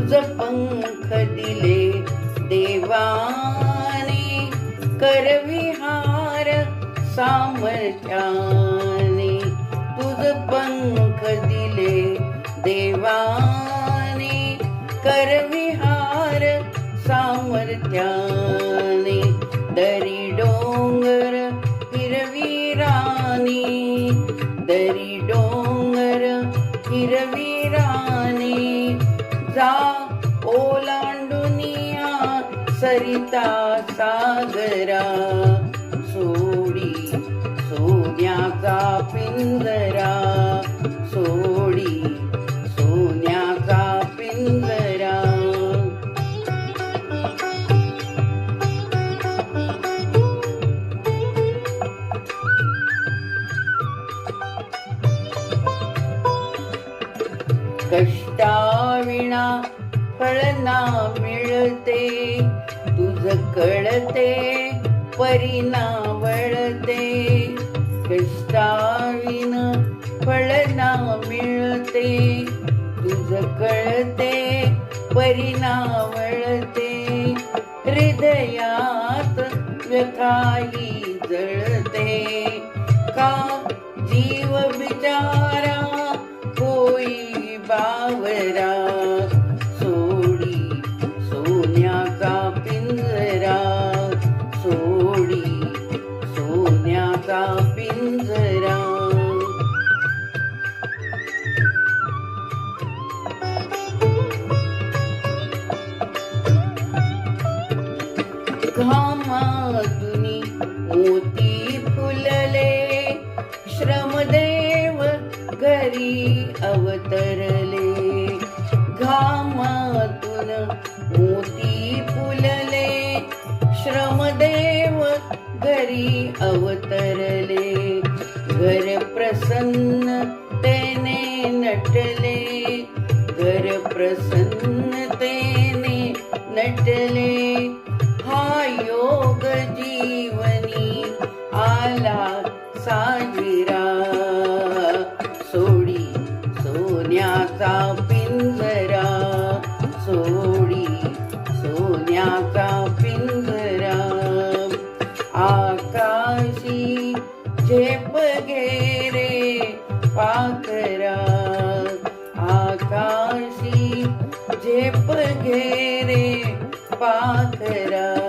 तुझ पंख दिले देवाने, करविहार सामर्थ्याने. तुझ पंख दिले देवाने, करविहार सामर्थ्याने. दरी डोंगर हिरवी राणी, दरी डोंगर हिरवी राणी. जा ओलांडुनिया सरिता सागरा, सोडी सोन्याचा पिंजरा, सोडी सोन्याचा पिंजरा. कष्टाविना फळ ना मिळते, तुझ कळते परिणा वळते. कष्टाविना फळ ना मिळते, तुझ कळते परिणा वळते. हृदयात व्यथाही जळते, का जीव बिचारा होई बावरा. सोडी सोन्याचा पिंजरा, सोडी सोन्याचा पिंजरा. घामातुनी मोती फुलले, श्रमदेव घरी अवतरले. घामातून मोती फुलले, श्रमदेव घरी अवतरले. घर प्रसन्नतेने नटले, घर प्रसन्नतेने नटले. हा योग जीवनी आला साजिरा, सोडी सोन्याचा पिंजरा, सोडी सोन्याचा पिंजरा. आकाशी झेप घेरे पाखरा, आकाशी झेप घेरे पाखरा.